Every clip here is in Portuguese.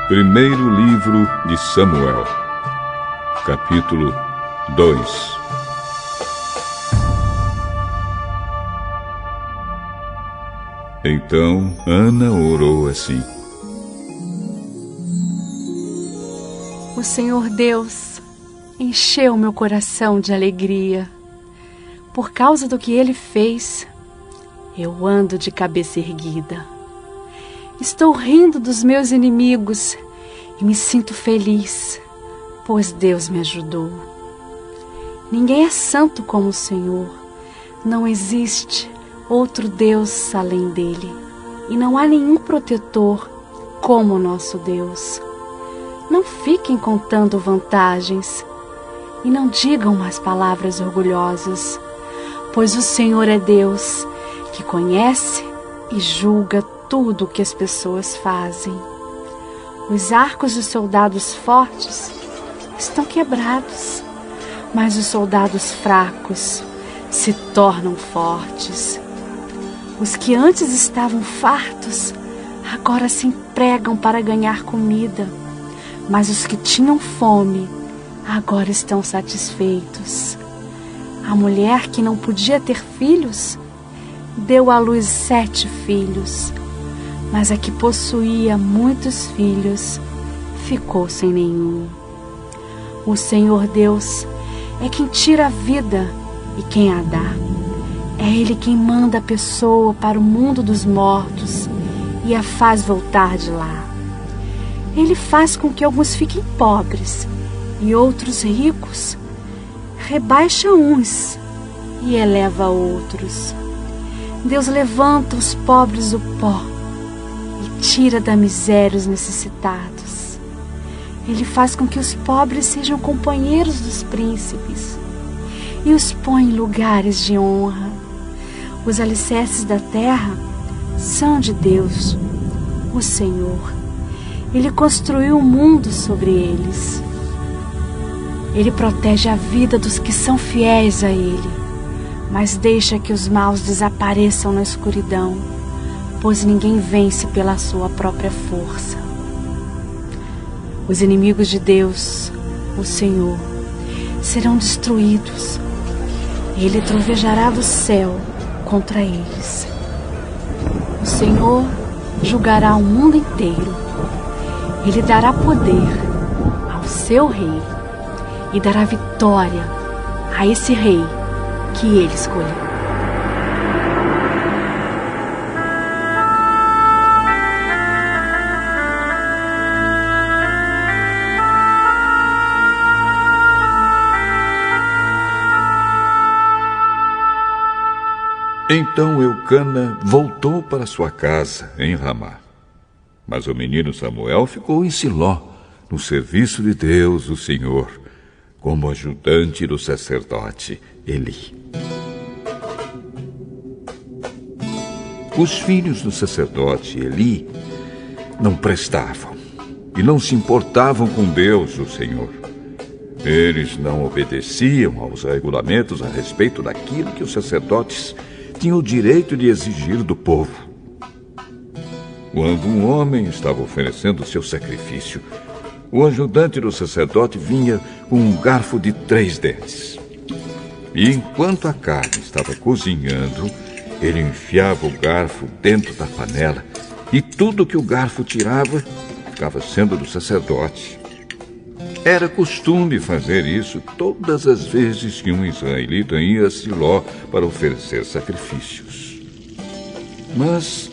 Primeiro livro de Samuel, capítulo 2. Então Ana orou assim: O Senhor Deus encheu meu coração de alegria. Por causa do que Ele fez, eu ando de cabeça erguida. Estou rindo dos meus inimigos e me sinto feliz, pois Deus me ajudou. Ninguém é santo como o Senhor. Não existe outro Deus além dele. E não há nenhum protetor como o nosso Deus. Não fiquem contando vantagens e não digam mais palavras orgulhosas, pois o Senhor é Deus que conhece e julga tudo o que as pessoas fazem. Os arcos dos soldados fortes estão quebrados, mas os soldados fracos se tornam fortes. Os que antes estavam fartos agora se empregam para ganhar comida, mas os que tinham fome agora estão satisfeitos. A mulher que não podia ter filhos deu à luz 7 filhos, mas a que possuía muitos filhos ficou sem nenhum. O Senhor Deus é quem tira a vida e quem a dá. É Ele quem manda a pessoa para o mundo dos mortos e a faz voltar de lá. Ele faz com que alguns fiquem pobres e outros ricos, rebaixa uns e eleva outros. Deus levanta os pobres do pó e tira da miséria os necessitados. Ele faz com que os pobres sejam companheiros dos príncipes e os põe em lugares de honra. Os alicerces da terra são de Deus, o Senhor. Ele construiu o mundo sobre eles. Ele protege a vida dos que são fiéis a Ele, mas deixa que os maus desapareçam na escuridão, pois ninguém vence pela sua própria força. Os inimigos de Deus, o Senhor, serão destruídos. Ele trovejará do céu contra eles. O Senhor julgará o mundo inteiro. Ele dará poder ao seu rei e dará vitória a esse rei que ele escolheu. Então Eucana voltou para sua casa em Ramá. Mas o menino Samuel ficou em Siló, no serviço de Deus, o Senhor, como ajudante do sacerdote Eli. Os filhos do sacerdote Eli não prestavam e não se importavam com Deus, o Senhor. Eles não obedeciam aos regulamentos a respeito daquilo que os sacerdotes tinham o direito de exigir do povo. Quando um homem estava oferecendo seu sacrifício, o ajudante do sacerdote vinha com um garfo de 3 dentes. E enquanto a carne estava cozinhando, ele enfiava o garfo dentro da panela e tudo que o garfo tirava ficava sendo do sacerdote. Era costume fazer isso todas as vezes que um israelita ia a Siló para oferecer sacrifícios. Mas,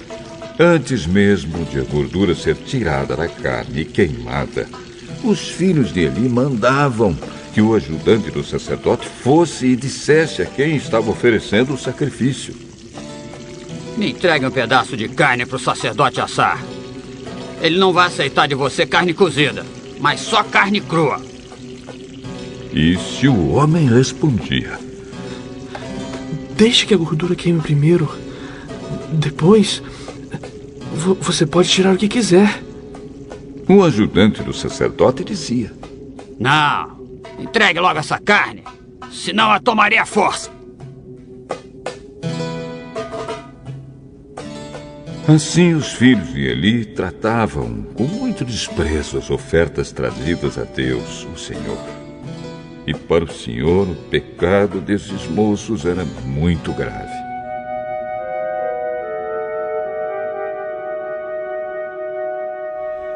antes mesmo de a gordura ser tirada da carne e queimada, os filhos de Eli mandavam que o ajudante do sacerdote fosse e dissesse a quem estava oferecendo o sacrifício: Me entregue um pedaço de carne para o sacerdote assar. Ele não vai aceitar de você carne cozida, mas só carne crua. E se o homem respondia: Deixe que a gordura queime primeiro. Depois, você pode tirar o que quiser. O ajudante do sacerdote dizia: Não, entregue logo essa carne, senão a tomarei à força. Assim os filhos de Eli tratavam com muito desprezo as ofertas trazidas a Deus, o Senhor. E para o Senhor, o pecado desses moços era muito grave.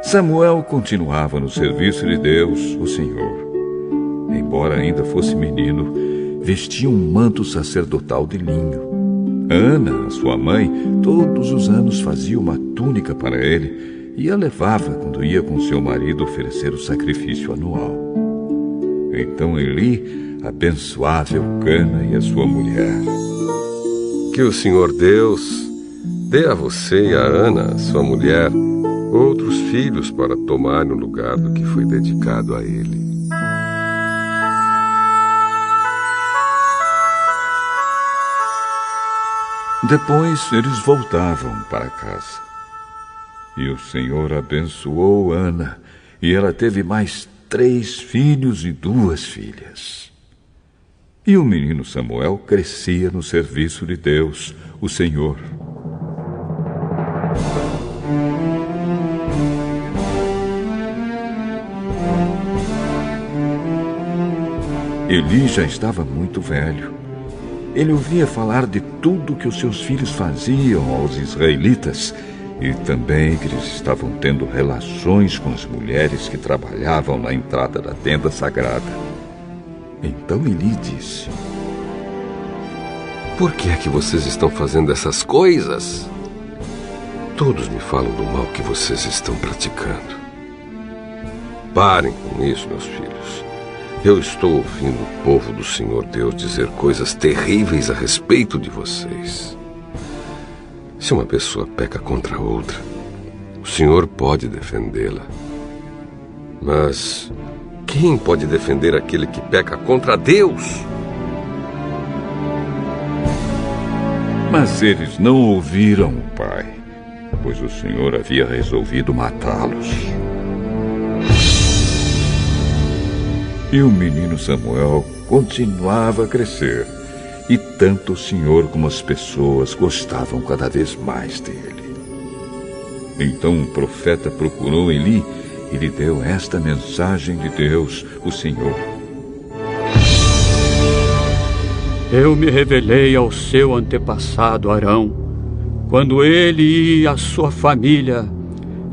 Samuel continuava no serviço de Deus, o Senhor. Embora ainda fosse menino, vestia um manto sacerdotal de linho. Ana, sua mãe, todos os anos fazia uma túnica para ele e a levava quando ia com seu marido oferecer o sacrifício anual. Então Eli abençoava Eucana e a sua mulher. Que o Senhor Deus dê a você e a Ana, sua mulher, outros filhos para tomar no lugar do que foi dedicado a ele. Depois eles voltavam para casa. E o Senhor abençoou Ana, e ela teve mais 3 filhos e 2 filhas. E o menino Samuel crescia no serviço de Deus, o Senhor. Eli já estava muito velho. Ele ouvia falar de tudo que os seus filhos faziam aos israelitas e também que eles estavam tendo relações com as mulheres que trabalhavam na entrada da tenda sagrada. Então Eli disse: Por que é que vocês estão fazendo essas coisas? Todos me falam do mal que vocês estão praticando. Parem com isso, meus filhos. Eu estou ouvindo o povo do Senhor Deus dizer coisas terríveis a respeito de vocês. Se uma pessoa peca contra outra, o Senhor pode defendê-la. Mas quem pode defender aquele que peca contra Deus? Mas eles não ouviram o pai, pois o Senhor havia resolvido matá-los. E o menino Samuel continuava a crescer, e tanto o Senhor como as pessoas gostavam cada vez mais dele. Então o profeta procurou Eli e lhe deu esta mensagem de Deus, o Senhor: Eu me revelei ao seu antepassado Arão, quando ele e a sua família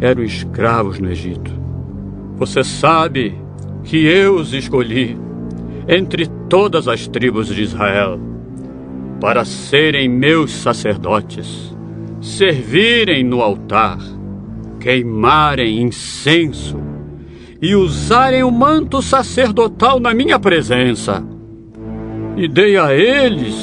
eram escravos no Egito. Você sabe que eu os escolhi entre todas as tribos de Israel para serem meus sacerdotes, servirem no altar, queimarem incenso e usarem o manto sacerdotal na minha presença. E dei a eles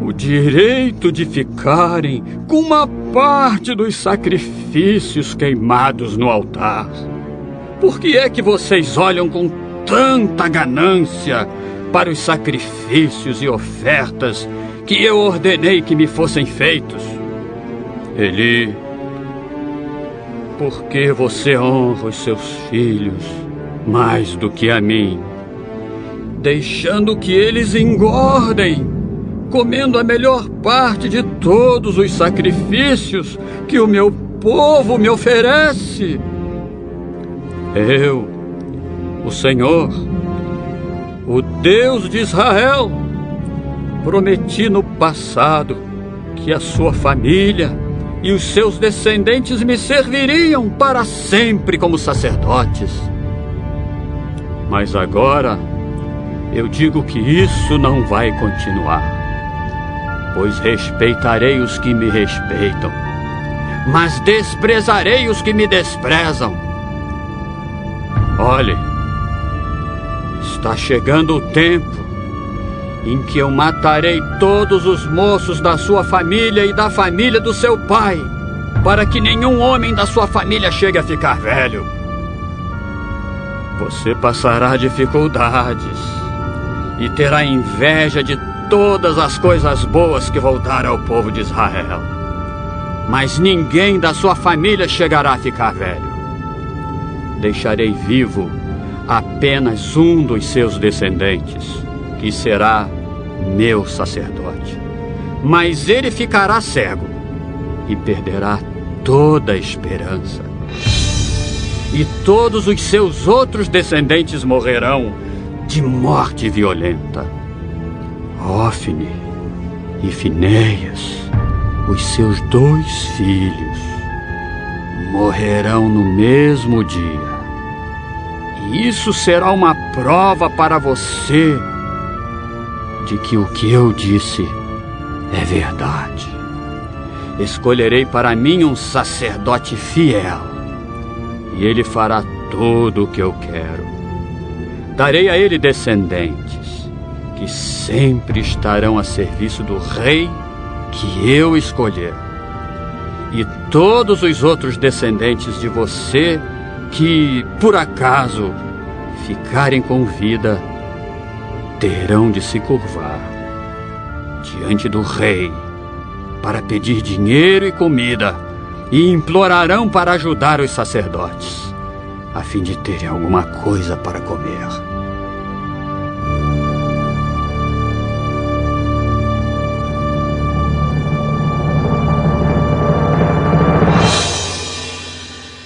o direito de ficarem com uma parte dos sacrifícios queimados no altar. Por que é que vocês olham com tanta ganância para os sacrifícios e ofertas que eu ordenei que me fossem feitos? Eli, por que você honra os seus filhos mais do que a mim, deixando que eles engordem, comendo a melhor parte de todos os sacrifícios que o meu povo me oferece? Eu, o Senhor, o Deus de Israel, prometi no passado que a sua família e os seus descendentes me serviriam para sempre como sacerdotes. Mas agora eu digo que isso não vai continuar, pois respeitarei os que me respeitam, mas desprezarei os que me desprezam. Olhe, está chegando o tempo em que eu matarei todos os moços da sua família e da família do seu pai, para que nenhum homem da sua família chegue a ficar velho. Você passará dificuldades e terá inveja de todas as coisas boas que vou dar ao povo de Israel. Mas ninguém da sua família chegará a ficar velho. Deixarei vivo apenas um dos seus descendentes, que será meu sacerdote. Mas ele ficará cego e perderá toda a esperança. E todos os seus outros descendentes morrerão de morte violenta. Ofne e Finéias, os seus 2 filhos, morrerão no mesmo dia. E isso será uma prova para você de que o que eu disse é verdade. Escolherei para mim um sacerdote fiel, e ele fará tudo o que eu quero. Darei a ele descendentes, que sempre estarão a serviço do rei que eu escolher. E todos os outros descendentes de você que, por acaso, ficarem com vida, terão de se curvar diante do rei para pedir dinheiro e comida, e implorarão para ajudar os sacerdotes, a fim de terem alguma coisa para comer.